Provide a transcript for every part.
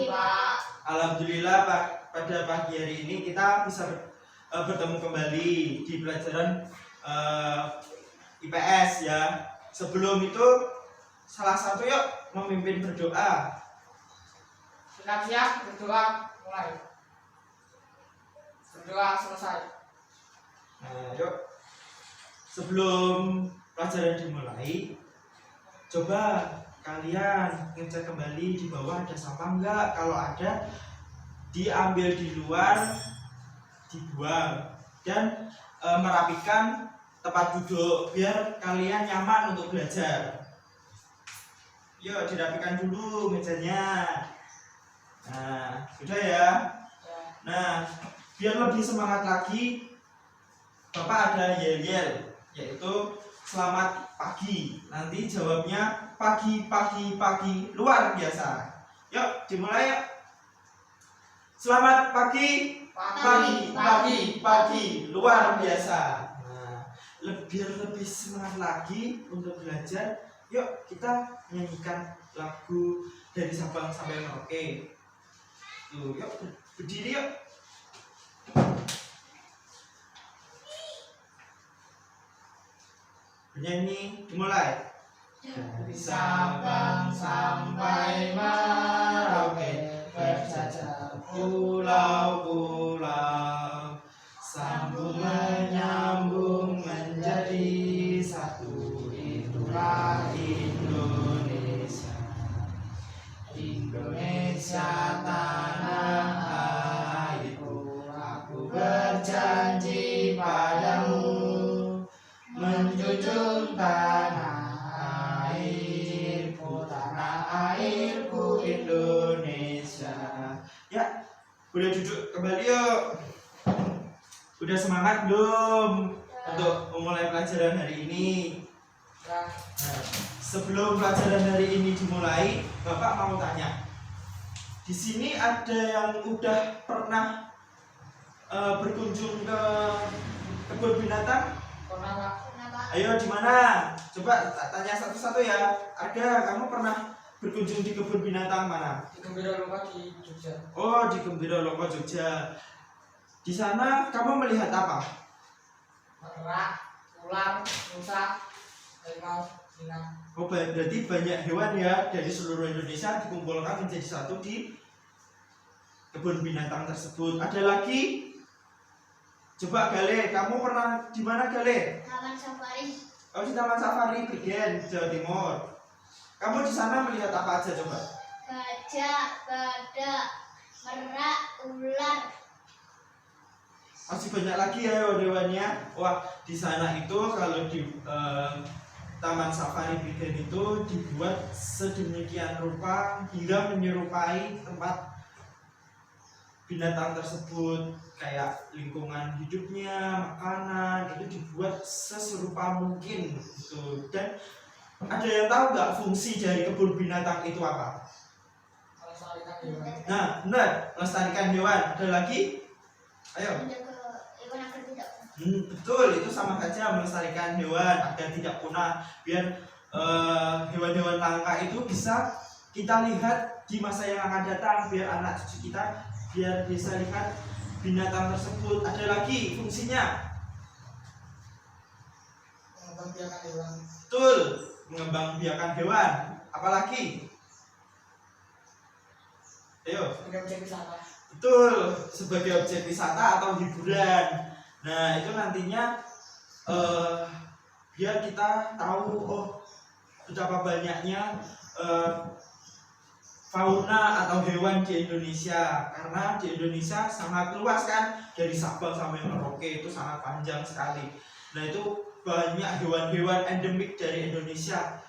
pagi, Pak. Alhamdulillah Pak, pada pagi hari ini kita bisa bertemu kembali di pelajaran IPS ya. Sebelum itu salah satu yuk memimpin berdoa. Siap-siap, berdoa mulai. Berdoa selesai. Nah, yuk. Sebelum pelajaran dimulai, coba kalian ngecek kembali di bawah ada sampah enggak. Kalau ada, diambil di luar, dibuang, dan merapikan tempat duduk biar kalian nyaman untuk belajar. Yuk dirapikan dulu mejanya. Nah, sudah ya. Nah, biar lebih semangat lagi, Bapak ada yel-yel, yaitu selamat pagi. Nanti jawabnya pagi, pagi, pagi, luar biasa. Yuk dimulai yuk. Selamat pagi, pagi, pagi, pagi, luar biasa. Nah, biar lebih semangat lagi untuk belajar, yuk kita nyanyikan lagu dari Sabang sampai Merauke. Tuh, yuk berdiri yuk. Bernyanyi dimulai. Dari Sabang sampai Merauke, berjajah pulau-pulau, sambung menyambung menjadi satu, itulah Indonesia. Indonesia tanah airku, aku berjanji padamu, menjunjung tanah airku, tanah airku Indonesia. Ya, boleh duduk kembali yuk. Udah semangat belum untuk memulai pelajaran hari ini? Nah, sebelum pelajaran hari ini dimulai, Bapak mau tanya. Di sini ada yang udah pernah berkunjung ke kebun binatang? Pernah, Pak. Ayo di mana? Coba tanya satu-satu ya. Ada, kamu pernah berkunjung di kebun binatang mana? Di Gembira Loka di Jogja. Oh, di Gembira Loka Jogja. Di sana kamu melihat apa? Merak, ular, rusa, harimau, singa. Oh, berarti banyak hewan ya dari seluruh Indonesia dikumpulkan menjadi satu di kebun binatang tersebut. Ada lagi? Coba Gale, kamu pernah di mana Gale? Taman Safari. Oh, di Taman Safari Prigen, Jawa Timur. Kamu di sana melihat apa aja coba? Gajah, badak, merak, ular. Masih banyak lagi ya hewannya. Wah, di sana itu kalau di Taman Safari Prigen itu dibuat sedemikian rupa hingga menyerupai tempat binatang tersebut, kayak lingkungan hidupnya, makanan itu dibuat seserupa mungkin gitu. Dan ada yang tahu nggak fungsi dari kebun binatang itu apa? Melestarikan hewan. Nah, benar, melestarikan hewan. Ada lagi? Ayo. Menjaga hewan agar tidak punah. Betul, itu sama saja melestarikan hewan agar tidak punah. Biar hewan-hewan langka itu bisa kita lihat di masa yang akan datang, biar anak cucu kita biar bisa lihat binatang tersebut. Ada lagi fungsinya? Mengembangbiakan hewan. Betul, mengembangbiakan hewan. Apalagi? Ayo. Sebagai objek wisata. Betul, sebagai objek wisata atau hiburan. Nah, itu nantinya biar kita tahu betapa banyaknya fauna atau hewan di Indonesia. Karena di Indonesia sangat luas kan, dari Sabang sampai Merauke itu sangat panjang sekali. Nah, itu banyak hewan-hewan endemik dari Indonesia.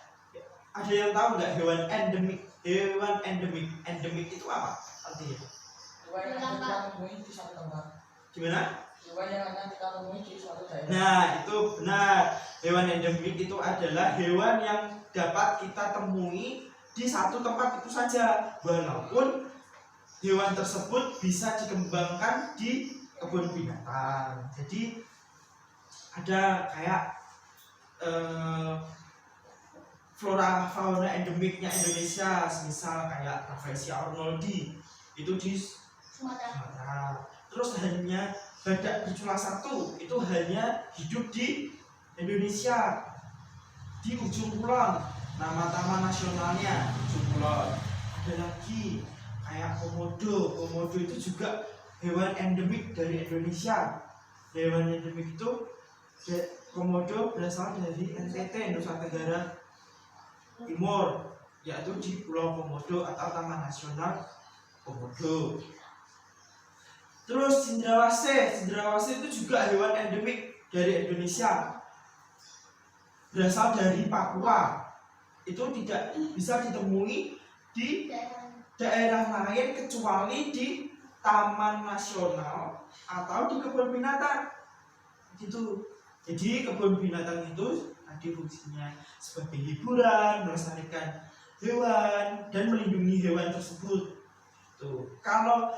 Ada yang tahu nggak hewan endemik? Hewan endemik, endemik itu apa artinya? Hewan yang hanya kita temui di satu tempat. Gimana? Hewan yang hanya kita temui di suatu daerah. Nah, itu benar. Hewan endemik itu adalah hewan yang dapat kita temui di satu tempat itu saja, walaupun hewan tersebut bisa dikembangkan di kebun binatang. Jadi ada kayak flora fauna endemiknya Indonesia, misal kayak Rafflesia arnoldii itu di Sumatera. Sumatera. Terus hanya badak bercula satu itu hanya hidup di Indonesia, di ujung kulon. Nama taman nasionalnya ujung kulon. Ada lagi kayak komodo. Komodo itu juga hewan endemik dari Indonesia. Hewan endemik itu komodo berasal dari NTT, Nusa Tenggara Timur, yaitu di Pulau Komodo atau Taman Nasional Komodo. Terus cendrawasih itu juga hewan endemik dari Indonesia, berasal dari Papua. Itu tidak bisa ditemui di daerah lain kecuali di Taman Nasional atau di kebun binatang. Gitu. Jadi kebun binatang itu tadi fungsinya sebagai hiburan, melestarikan hewan dan melindungi hewan tersebut. Tuh. Kalau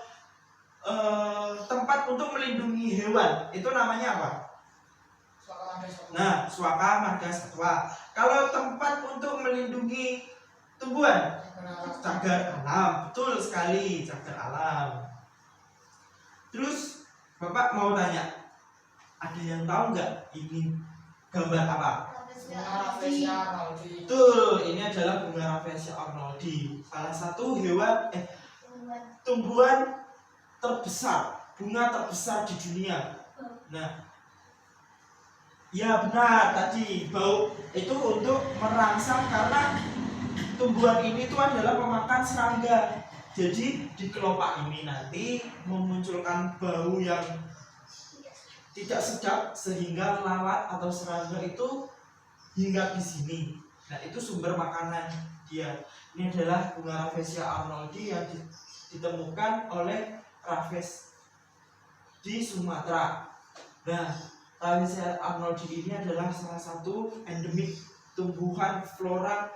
tempat untuk melindungi hewan itu namanya apa? Nah, Suaka Marga Satwa. Kalau tempat untuk melindungi tumbuhan, cagar alam. Betul sekali, cagar alam. Terus Bapak mau tanya, ada yang tahu nggak ini gambar apa? Rafflesia arnoldii. Betul, ini adalah bunga Rafflesia arnoldii, salah satu tumbuhan terbesar, bunga terbesar di dunia. Nah, ya benar tadi, bau itu untuk merangsang karena tumbuhan ini tuh adalah pemakan serangga. Jadi di kelopak ini nanti memunculkan bau yang tidak sedap sehingga lalat atau serangga itu hinggap di sini. Nah, itu sumber makanan dia. Ini adalah bunga Rafflesia arnoldii yang ditemukan oleh Raffles di Sumatera. Nah, Rafflesia arnoldii ini adalah salah satu endemik tumbuhan flora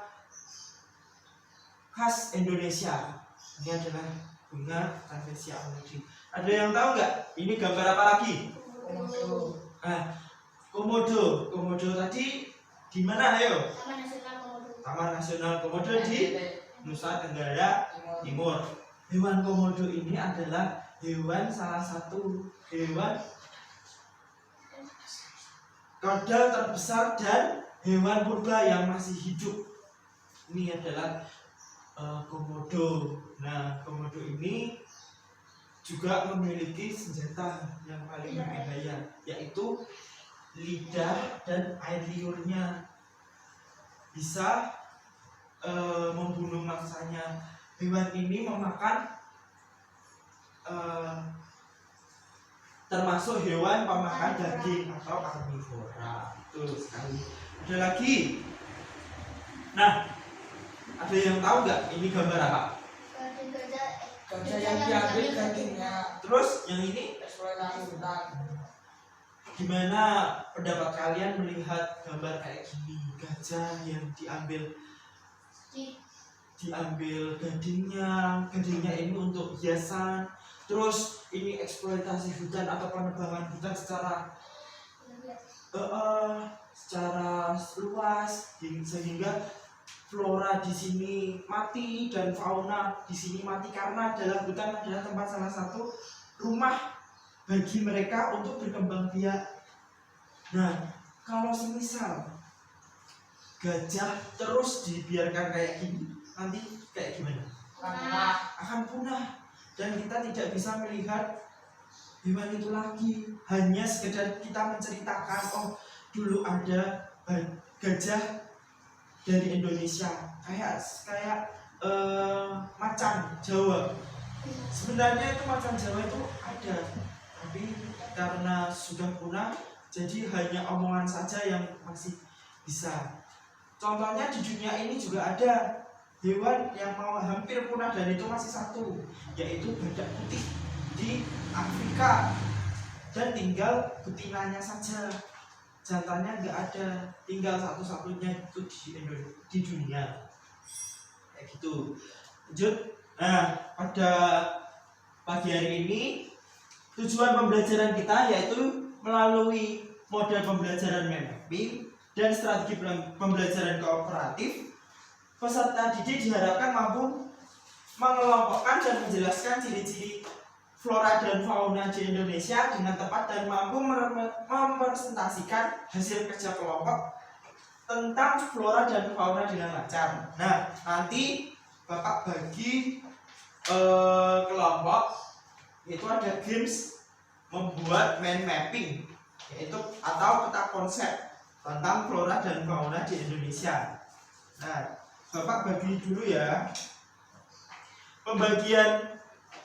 khas Indonesia. Ini adalah bunga Rafflesia arnoldii. Ada yang tahu nggak? Ini gambar apa lagi? Komodo. Komodo tadi di mana? Ayo. Taman Nasional Komodo. Taman Nasional Komodo di Nusa Tenggara Timur. Hewan komodo ini adalah salah satu hewan kaudal terbesar dan hewan purba yang masih hidup. Ini adalah komodo. Nah, komodo ini juga memiliki senjata yang paling berbahaya, yaitu lidah dan air liurnya bisa membunuh mangsanya. Hewan ini memakan termasuk hewan pemakan daging atau karnivora. Betul sekali. Ada lagi. Nah, ada yang tahu nggak ini gambar apa? Gajah yang diambil dagingnya. Terus yang ini Eksploitasi hutan. gimana pendapat kalian melihat gambar kayak gini? Gajah yang diambil gadingnya ini untuk hiasan. Terus ini eksploitasi hutan atau penebangan hutan secara luas sehingga flora di sini mati dan fauna di sini mati karena hutan adalah tempat salah satu rumah bagi mereka untuk berkembang biak. Nah, kalau semisal gajah terus dibiarkan kayak gini, nanti kayak gimana? Akan punah dan kita tidak bisa melihat hewan itu lagi. Hanya sekedar kita menceritakan, oh dulu ada gajah dari Indonesia kayak macan Jawa. Sebenarnya itu macan Jawa itu ada, tapi karena sudah punah jadi hanya omongan saja yang masih bisa. Contohnya di dunia ini juga ada hewan yang mau hampir punah dan itu masih satu, yaitu badak putih di Afrika, dan tinggal betinanya saja, jantannya nggak ada, tinggal satu-satunya itu di dunia. Kayak gitu. Lanjut. Nah, pada pagi hari ini tujuan pembelajaran kita yaitu melalui model pembelajaran mind mapping dan strategi pembelajaran kooperatif peserta didik diharapkan mampu mengelompokkan dan menjelaskan ciri-ciri flora dan fauna di Indonesia dengan tepat dan mampu merepresentasikan hasil kerja kelompok tentang flora dan fauna dengan lancar. Nah, nanti Bapak bagi kelompok, itu ada games membuat mind mapping, yaitu atau peta konsep tentang flora dan fauna di Indonesia. Nah, Bapak bagi dulu ya.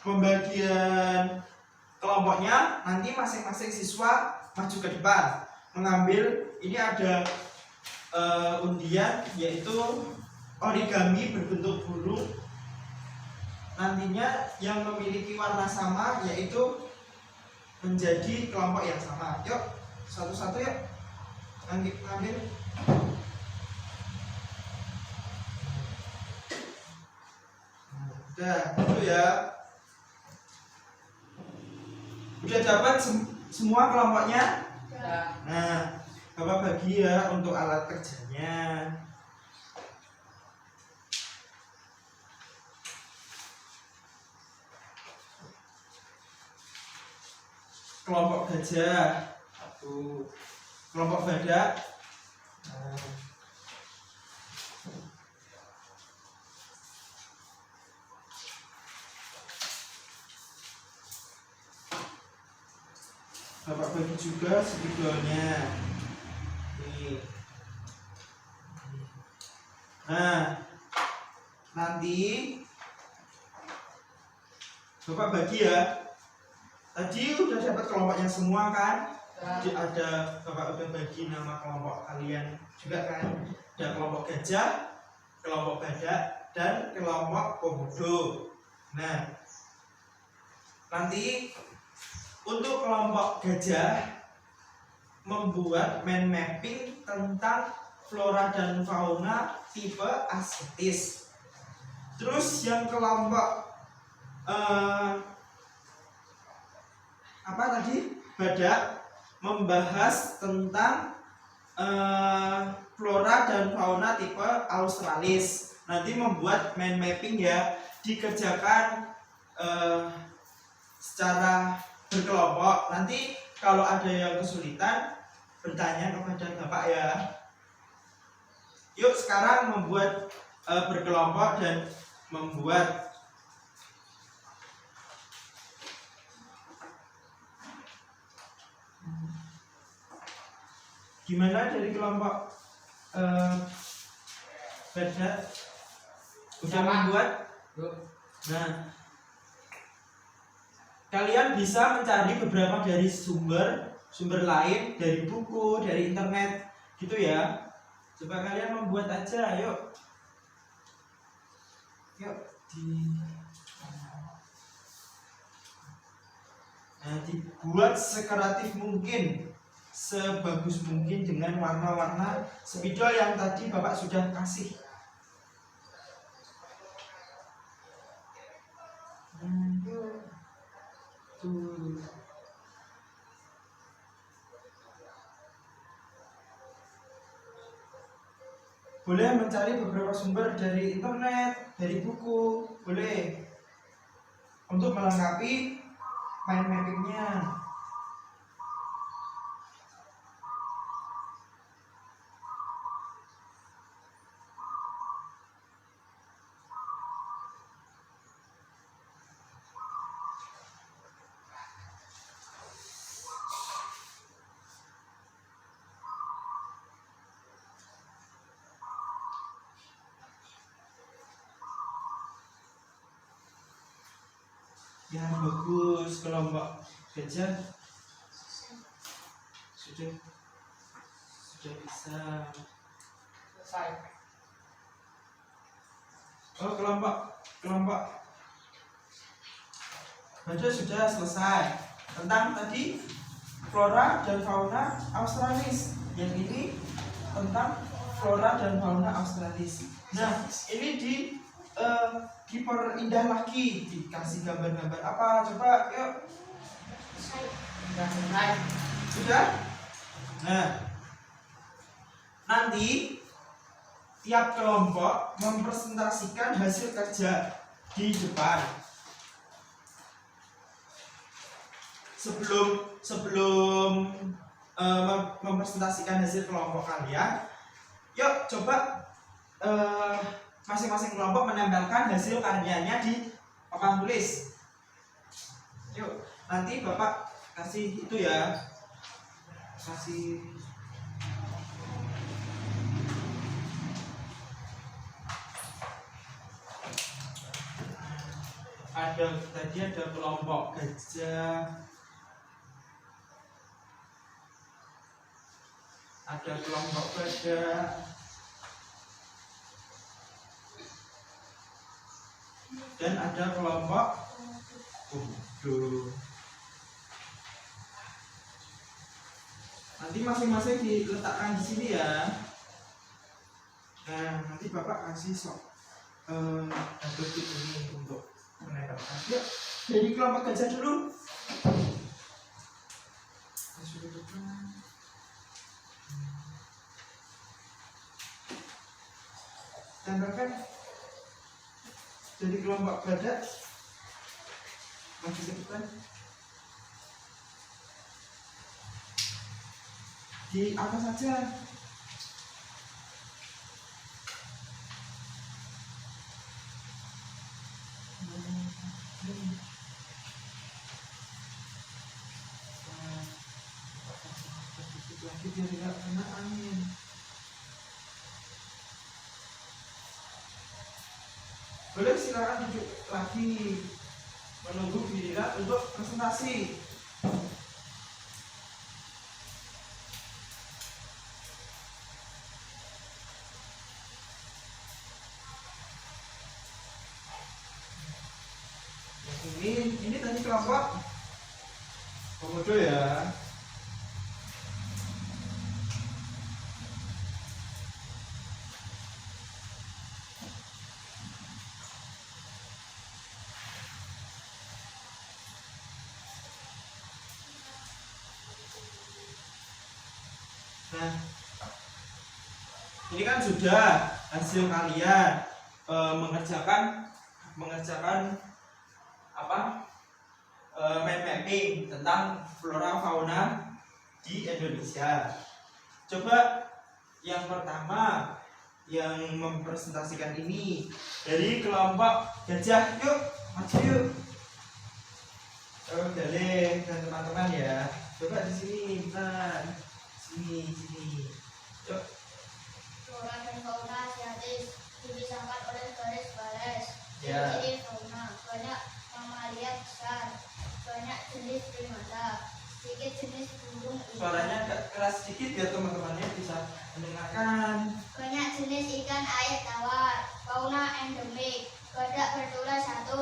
Pembagian kelompoknya nanti masing-masing siswa maju ke depan mengambil, ini ada undian yaitu origami berbentuk burung. Nantinya yang memiliki warna sama yaitu menjadi kelompok yang sama. Yuk, satu-satu yuk ngambil. Udah, itu ya. Udah dapat semua kelompoknya? Ya. Nah, Bapak bagi ya untuk alat kerjanya. Kelompok gajah satu, kelompok badak. Bapak bagi juga spidolnya. Nih. Nah, nanti Bapak bagi ya. Tadi udah dapat kelompoknya semua kan? Jadi ada Bapak udah bagi nama kelompok kalian juga kan? Ada kelompok gajah, kelompok badak, dan kelompok komodo. Nah, nanti untuk kelompok gajah membuat mind mapping tentang flora dan fauna tipe asiatis. Terus yang kelompok apa tadi? Badak membahas tentang flora dan fauna tipe australis. Nanti membuat mind mapping ya, dikerjakan secara berkelompok. Nanti kalau ada yang kesulitan bertanya kepada Bapak ya. Yuk sekarang membuat berkelompok dan membuat gimana dari kelompok badak udah membuat? Nah, kalian bisa mencari beberapa dari sumber lain, dari buku, dari internet gitu ya. Coba kalian membuat aja, yuk dibuat sekreatif mungkin, sebagus mungkin dengan warna-warna spidol yang tadi Bapak sudah kasih. Boleh mencari beberapa sumber dari internet, dari buku, boleh, untuk melengkapi mind mappingnya. Ya bagus, kelompok gajah sudah bisa. Selesai. Oh, kelompok baca sudah selesai. Tentang tadi flora dan fauna australis. Yang ini tentang flora dan fauna australis. Nah, ini diperindah lagi, dikasih gambar-gambar apa? Coba yuk. Sudah selesai. Sudah? Nah, nanti tiap kelompok mempresentasikan hasil kerja di depan. Sebelum mempresentasikan hasil kelompok kalian, yuk coba masing-masing kelompok menempelkan hasil karyanya di papan tulis. Yuk, nanti Bapak kasih itu ya, kasih tadi ada kelompok gajah, ada kelompok badak, dan ada kelompok komodo. Nanti masing-masing diletakkan di sini ya. Nah, nanti Bapak kasih double tip ini untuk menempelkan. Yuk, dari kelompok gajah dulu. Tempelkan. Dari kelompok badak. Masih ke depan. Di atas saja. Lagi biar tidak kena angin. Boleh silakan duduk lagi menunggu giliran untuk presentasi. Ini tadi kelompok komodo ya. Nah, ini kan sudah hasil kalian mengerjakan apa? Mind mapping tentang flora fauna di Indonesia. Coba yang pertama yang mempresentasikan ini dari kelompok gajah, yuk maju yuk. Dalih dan teman-teman ya. Coba di sini, bentar. Sini. Yuk. Flora dan fauna asiatis dipisahkan oleh garis baris. Ya. Ciri fauna banyak mamalia besar, banyak jenis primata, sedikit jenis burung. Suaranya agak keras sedikit biar teman-temannya bisa mendengarkan. Banyak jenis ikan air tawar, fauna endemik, badak bertulah 1,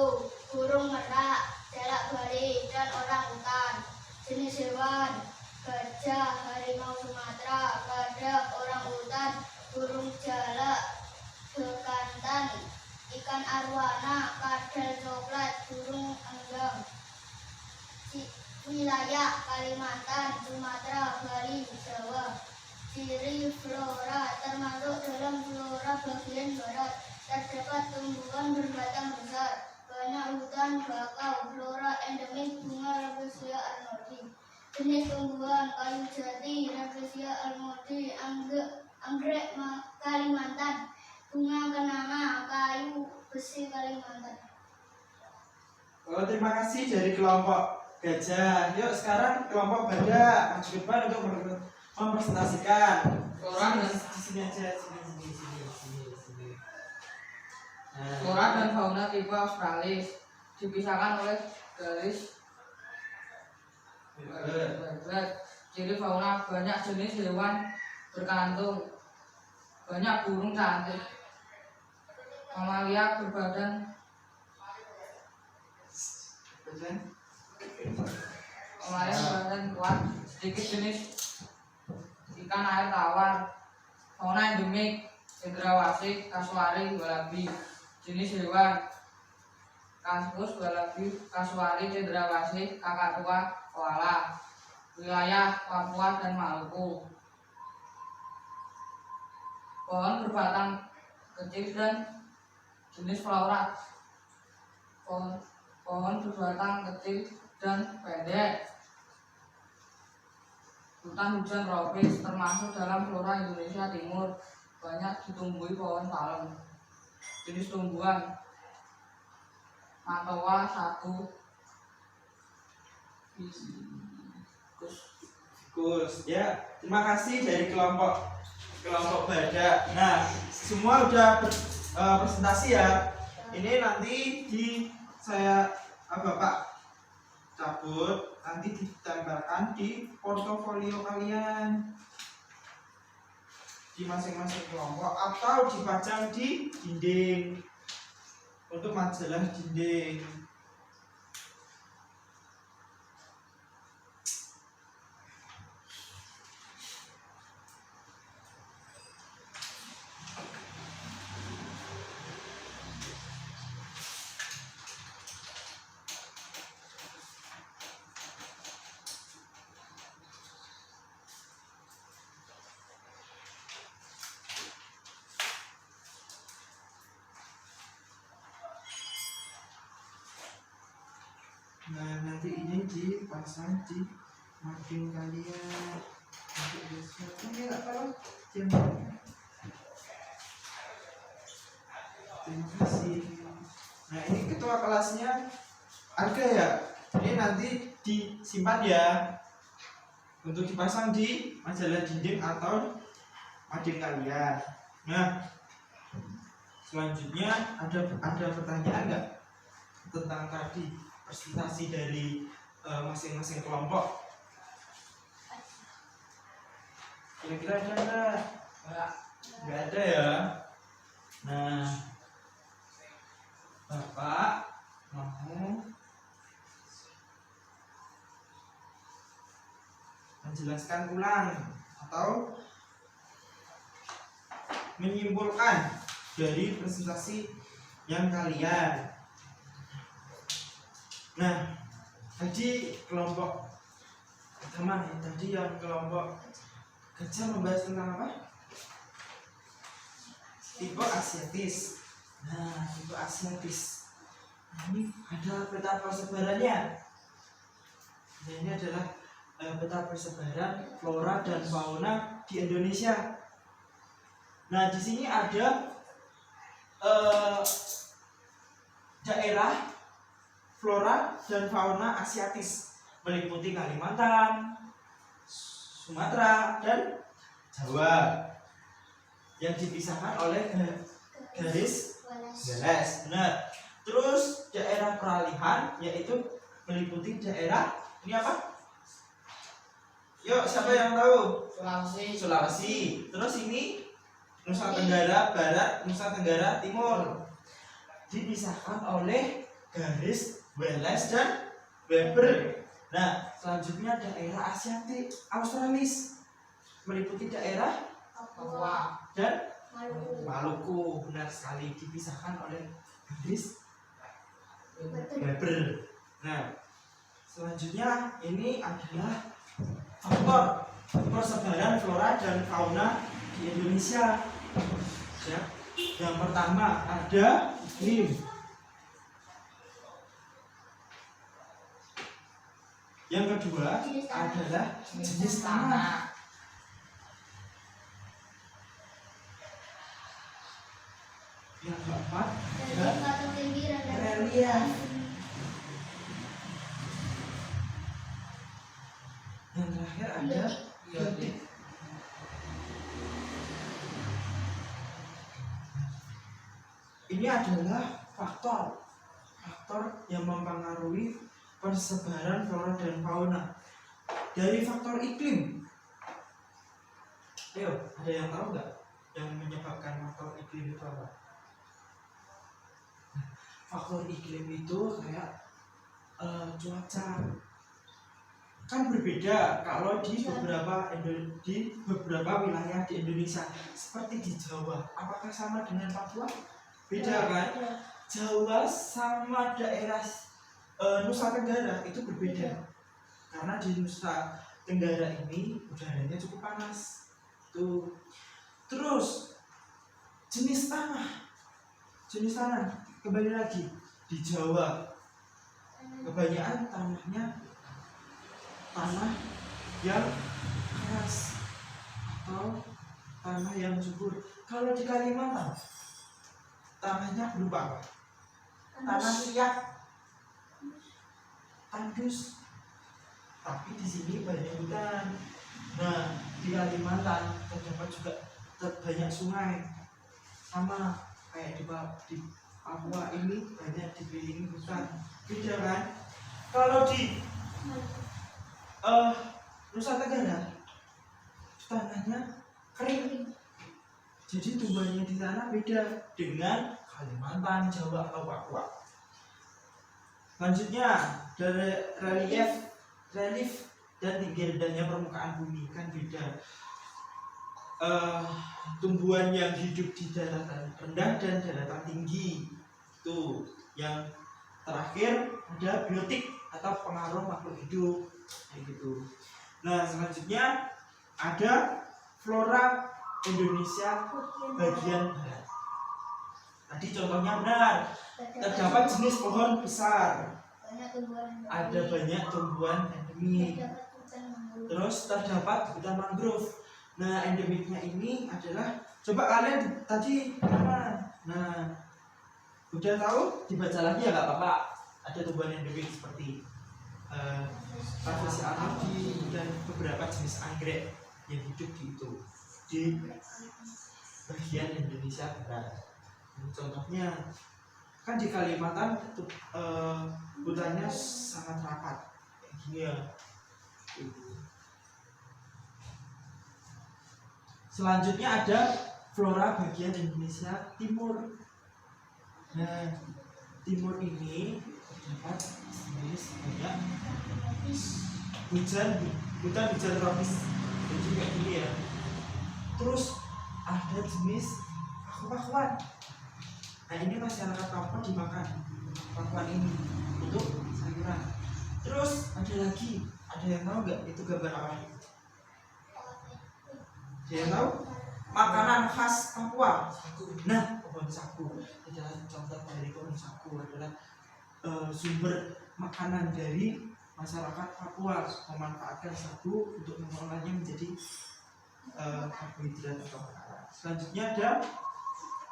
burung merak, jalak bali, dan orang utan. Jenis hewan, gajah, harimau Sumatera, badak, orang utan, burung jalak, bekantan, ikan arwana, kadal coklat, burung enggang. Wilayah Kalimantan, Sumatera, Bali, Jawa. Ciri flora termasuk dalam flora bagian barat terdapat tumbuhan berbatang besar, banyak hutan bakau, flora endemik bunga Rafflesia arnoldii. Jenis tumbuhan kayu jati Rafflesia arnoldii, anggrek Kalimantan, bunga kenanga, kayu besi Kalimantan. Oh, terima kasih dari kelompok gajah. Yuk sekarang kelompok badak maju depan untuk mempresentasikan. Flora dan di sini aja, sini. Nah, flora dan fauna tipe australis dipisahkan oleh garis barat. Ciri fauna banyak jenis hewan berkantung, banyak burung cantik, mamalia berbadan kuat, sedikit jenis ikan air tawar, fauna endemik, cendrawasih, kasuari, walabi. Jenis hewan kaskus, walabi, kasuari, cendrawasih, kakatua, koala. Wilayah Papua dan Maluku. Pohon berbatang kecil dan jenis flora. Pohon berbatang kecil dan pendek. Hutan hujan tropis termasuk dalam flora Indonesia Timur. Banyak ditumbuhi pohon palem. Jenis tumbuhan matoa 1, Gus ya, terima kasih dari kelompok Badak. Nah, semua udah presentasi ya. Ini nanti saya Bapak cabut, nanti ditempelkan di portofolio kalian di masing-masing kelompok atau dipajang di dinding untuk majalah dinding. Nah, nanti ini dipasang di mading kalian untuk besok. Ini nggak apa terima kasih. Nah, ini ketua kelasnya ada ya. Ini nanti disimpan ya untuk dipasang di majalah dinding atau mading kalian. Nah, selanjutnya ada pertanyaan nggak tentang tadi presentasi dari masing-masing kelompok? Kira-kira ada nggak? Nggak ada ya. Nah, Bapak mau menjelaskan ulang atau menyimpulkan dari presentasi yang kalian. Nah, tadi kelompok pertama tadi yang kelompok gajah membahas tentang apa? Tipe asiatis. Nah, tipe asiatis. Nah, ini ada peta persebarannya. Nah, ini adalah peta persebaran flora dan fauna di Indonesia. Nah, di sini ada daerah flora dan fauna asiatis meliputi Kalimantan, Sumatera, dan Jawa yang dipisahkan oleh garis garis. Benar. Terus daerah peralihan yaitu meliputi daerah ini apa? Yuk, siapa yang tahu? Sulawesi. Terus ini Nusa Tenggara Barat, Nusa Tenggara Timur dipisahkan oleh garis Wallace dan Weber. Nah, selanjutnya daerah Asiatik Australis meliputi daerah Papua dan Maluku. Benar sekali, dipisahkan oleh garis Weber. Nah, selanjutnya ini adalah faktor persebaran flora dan fauna di Indonesia. Ya. Yang pertama ada iklim. Yang kedua adalah jenis tanah. Yang keempat adalah relief. Yang terakhir ada biotik. Ini adalah faktor yang mempengaruhi persebaran flora dan fauna. Dari faktor iklim, ayo, ada yang tahu nggak yang menyebabkan faktor iklim itu apa? Faktor iklim itu kayak cuaca kan berbeda kalau di beberapa wilayah di Indonesia, seperti di Jawa. Apakah sama dengan Papua? Beda kan? Jawa sama daerah Nusa Tenggara itu berbeda, karena di Nusa Tenggara ini udaranya cukup panas tuh. Terus jenis jenis tanah kembali lagi di Jawa kebanyakan tanahnya tanah yang keras atau tanah yang subur. Kalau di Kalimantan tanahnya berupa apa? Tanah liat, tandus, tapi di sini banyak hutan. Nah, di Kalimantan terdapat juga banyak sungai, sama kayak di Papua ini banyak dikelilingi hutan. Beda kan? Kalau di Nusa Tenggara tanahnya kering, jadi tumbuhannya di sana beda dengan Kalimantan, Jawa atau Papua. Selanjutnya dari relief dan tinggi rendahnya permukaan bumi kan beda. Tumbuhan yang hidup di daratan rendah dan daratan tinggi itu. Yang terakhir ada biotik atau pengaruh makhluk hidup kayak gitu. Nah, selanjutnya ada flora Indonesia bagian barat. Tadi contohnya benar, terdapat jenis pohon besar, ada banyak tumbuhan endemik, terus terdapat hutan mangrove. Nah, endemiknya ini adalah, coba kalian tadi apa? Nah, udah tahu, dibaca lagi ya nggak apa-apa. Ada tumbuhan endemik seperti Rafflesia arnoldi dan beberapa jenis anggrek yang hidup di bagian Indonesia Barat. Contohnya kan di Kalimantan hutannya sangat rapat kayak gini ya. Selanjutnya ada flora bagian Indonesia Timur. Nah, timur ini terdapat jenis banyak hutan tropis dan juga gini ya. Terus ada jenis paku-pakuan. Nah, ini masyarakat Papua dimakan pakuan ini untuk sayuran. Terus ada lagi, ada yang tahu nggak itu gambar apa? Ada yang tahu? Makanan khas Papua. Nah, pohon sagu adalah contoh dari pohon sagu adalah sumber makanan dari masyarakat Papua, memanfaatkan sagu untuk mengolahnya menjadi karbohidrat atau makanan. Selanjutnya ada,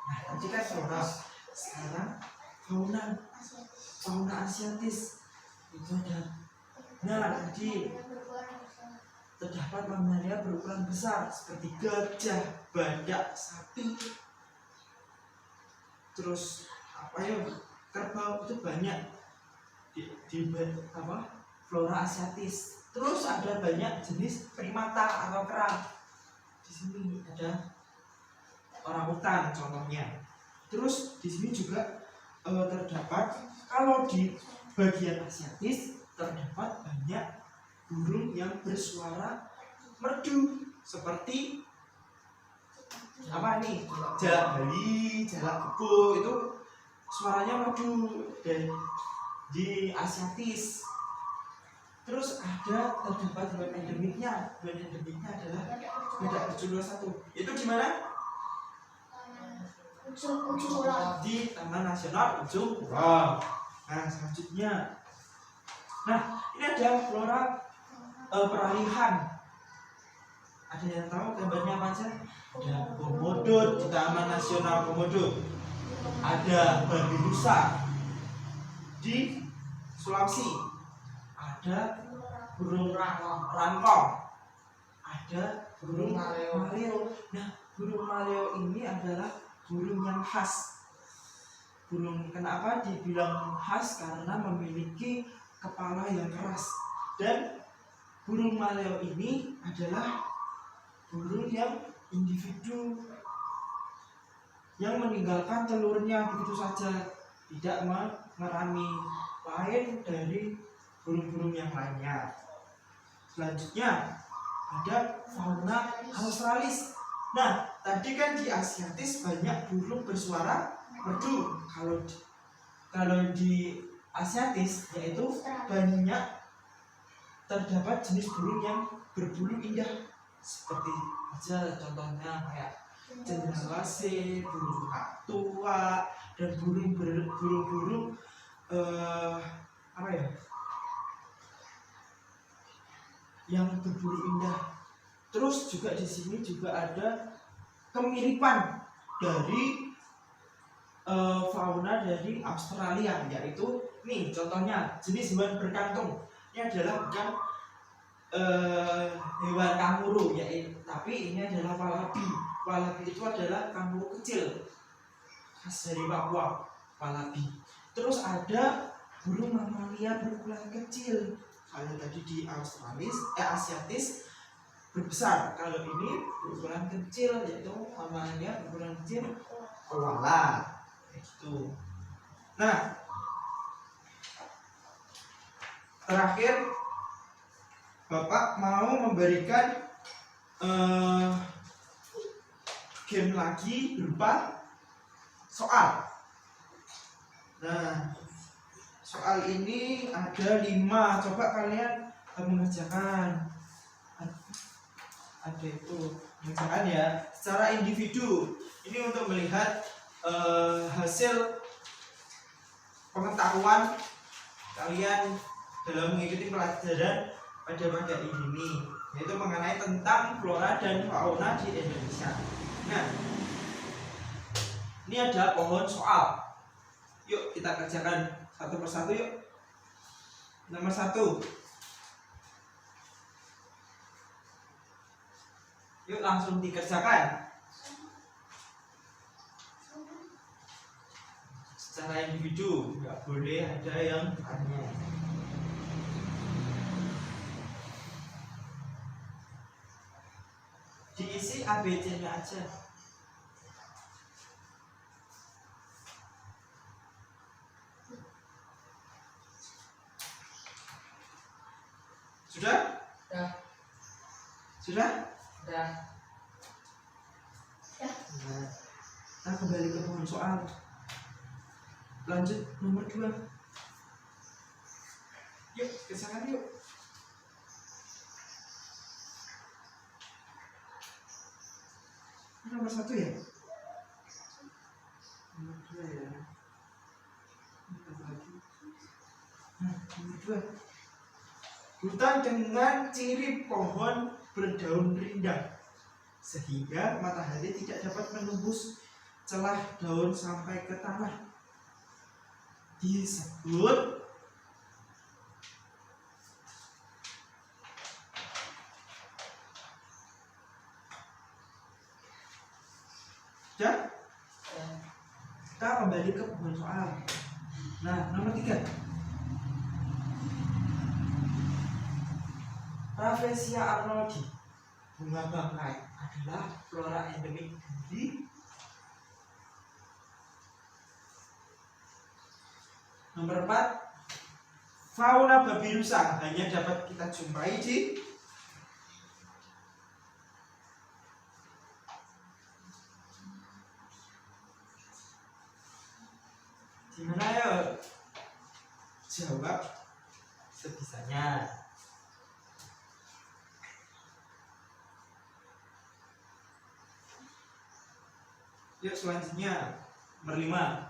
nah tadi kan flora, sekarang fauna asiatis itu ada. Nah, tadi terdapat mamalia berukuran besar seperti gajah, badak, sapi, terus apa ya, kerbau, itu banyak di flora asiatis. Terus ada banyak jenis primata atau kera. Di sini ada orangutan contohnya. Terus di sini juga terdapat, kalau di bagian asiatis terdapat banyak burung yang bersuara merdu seperti apa nih, jalak bali, jalak kebo, itu suaranya merdu dan di asiatis. Terus ada terdapat hewan endemiknya. Hewan endemiknya adalah badak berjulur 1. Itu di mana? Ujung Kulon. Di Taman Nasional Ujung Kulon. Nah, selanjutnya, nah ini ada flora peralihan. Ada yang tahu gambarnya apa aja? Ada komodo di Taman Nasional Komodo. Ada babi rusa di Sulawesi. Ada burung rangkong. Ada burung maleo. Nah, burung maleo ini adalah burung yang khas. Burung kenapa dibilang khas? Karena memiliki kepala yang keras. Dan burung maleo ini adalah burung yang individu yang meninggalkan telurnya begitu saja, tidak mengerami, lain dari burung-burung yang lainnya. Selanjutnya ada fauna australis. Nah, tadi kan di asiatis banyak burung bersuara merdu. Kalau di asiatis yaitu banyak terdapat jenis burung yang berbulu indah, seperti aja contohnya kayak cendrawasih, burung tua, dan burung-burung apa ya? Yang berburu indah. Terus juga di sini juga ada kemiripan dari fauna dari Australia, yaitu nih contohnya jenis hewan berkantung. Ini adalah bukan hewan kanguru, yaitu tapi ini adalah walabi. Walabi itu adalah kanguru kecil khas dari Papua, walabi. Terus ada burung mamalia berukuran kecil. Kalau tadi di Asiatis berbesar, kalau ini berukuran kecil, yaitu mamalia berukuran kecil, koala. Gitu. Nah, terakhir Bapak mau memberikan game lagi berupa soal. Nah, soal ini ada 5. Coba kalian mengerjakan. Ada itu mengerjakan ya secara individu. Ini untuk melihat hasil pengetahuan kalian dalam mengikuti pelajaran pada materi ini, yaitu mengenai tentang flora dan fauna di Indonesia. Nah, ini ada pohon soal. Yuk kita kerjakan satu persatu yuk. Nomor 1. Yuk langsung dikerjakan. Secara individu, nggak boleh ada yang tanya. Diisi ABC-nya aja. Sudah? Ya. Sudah? Ya. Nah, kita kembali ke pohon soal. Lanjut nomor 2. Yuk, kerjakan yuk. Nomor 1 ya? Nomor 2 ya. Nah, nomor 2. Hutan dengan ciri pohon berdaun rindang, sehingga matahari tidak dapat menembus celah daun sampai ke tanah, disebut ya. Kita kembali ke pohon soal. Nah, nomor 3. Rafflesia arnoldi, bunga bangkai, adalah flora endemik di nomor 4. Fauna babi rusa hanya dapat kita jumpai di mana ya? Jawab sebisanya. Yuk selanjutnya nomor 5.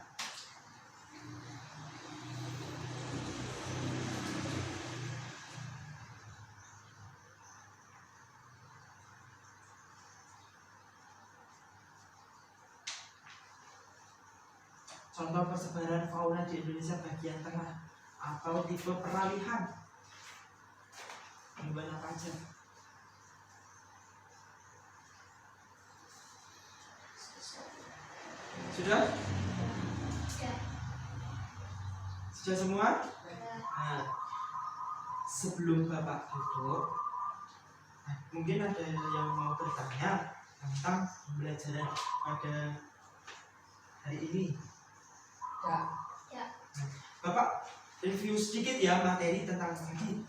Contoh persebaran fauna di Indonesia bagian tengah atau tipe peralihan. Hewan apa aja? Sudah? Sudah semua? Nah, sebelum Bapak duduk, mungkin ada yang mau bertanya tentang pembelajaran pada hari ini. Ya. Bapak review sedikit ya materi tentang tadi.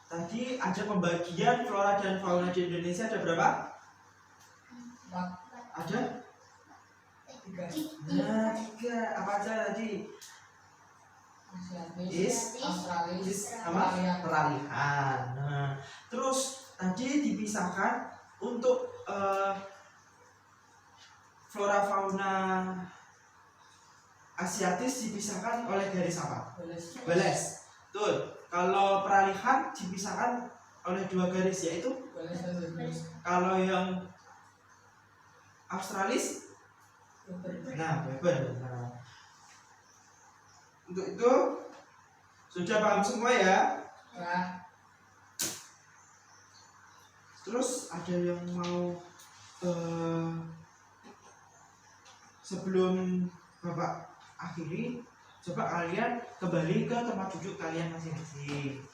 Tadi ada pembagian flora dan fauna di Indonesia ada berapa? 4. Ada? 3. Nah, 3. Apa aja tadi? Asiatis, Australis, sama peralihan. Nah, terus tadi dipisahkan untuk flora fauna asiatis dipisahkan oleh garis apa? Balas. Betul. Kalau peralihan dipisahkan oleh dua garis, yaitu kalau yang Australis, nah Weber. Nah, untuk itu sudah paham semua ya. Nah, Terus ada yang mau sebelum Bapak akhiri, coba kalian kembali ke tempat duduk kalian masing-masing.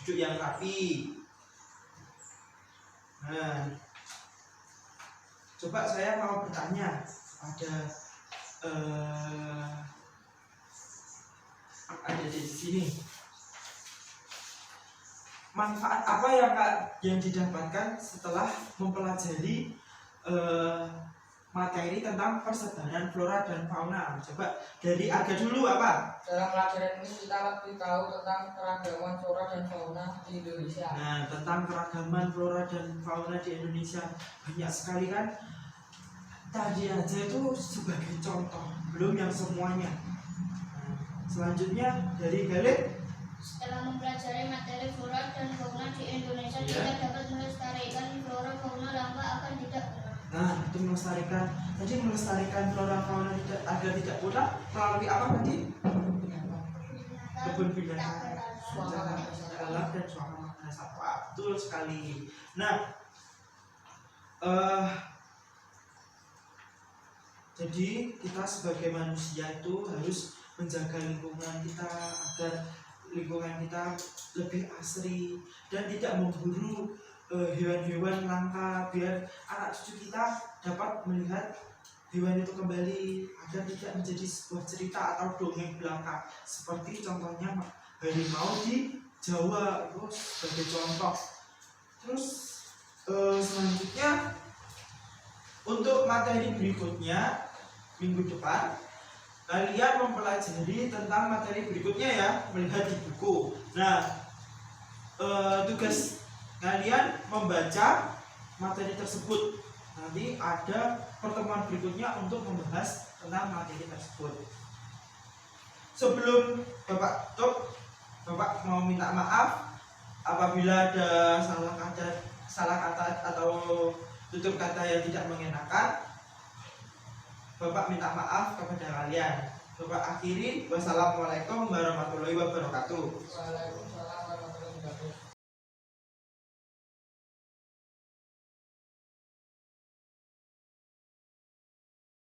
Duduk yang rapi. Nah, coba saya mau bertanya ada di sini. Manfaat apa yang didapatkan setelah mempelajari materi tentang persebaran flora dan fauna? Coba dari Aga dulu apa? dalam pelajaran ini kita lebih tahu tentang keragaman flora dan fauna di Indonesia. Nah, tentang keragaman flora dan fauna di Indonesia banyak sekali kan. Tadi aja itu sebagai contoh, belum yang semuanya. Nah, selanjutnya dari Galih. Setelah mempelajari materi flora dan fauna di Indonesia, Iya. kita dapat melestarikan flora fauna langka akan tidak punah. Nah, itu melestarikan flora fauna agar tidak punah melalui apa tadi? Kebun binatang, Suaka alam dan suaka satwa. Betul sekali. Nah, jadi kita sebagai manusia itu harus menjaga lingkungan kita agar lingkungan kita lebih asri dan tidak memburu hewan-hewan langka, biar anak cucu kita dapat melihat hewan itu kembali agar tidak menjadi sebuah cerita atau dongeng belaka, seperti contohnya harimau di Jawa itu sebagai contoh. Terus selanjutnya untuk materi berikutnya minggu depan kalian mempelajari tentang materi berikutnya ya, melihat di buku. Nah, tugas kalian membaca materi tersebut. Nanti ada pertemuan berikutnya untuk membahas tentang materi tersebut. Sebelum Bapak tutup, Bapak mau minta maaf apabila ada salah kata atau tutur kata yang tidak mengenakan. Bapak minta maaf kepada kalian. Bapak akhiri. Wassalamualaikum warahmatullahi wabarakatuh. Waalaikumsalam.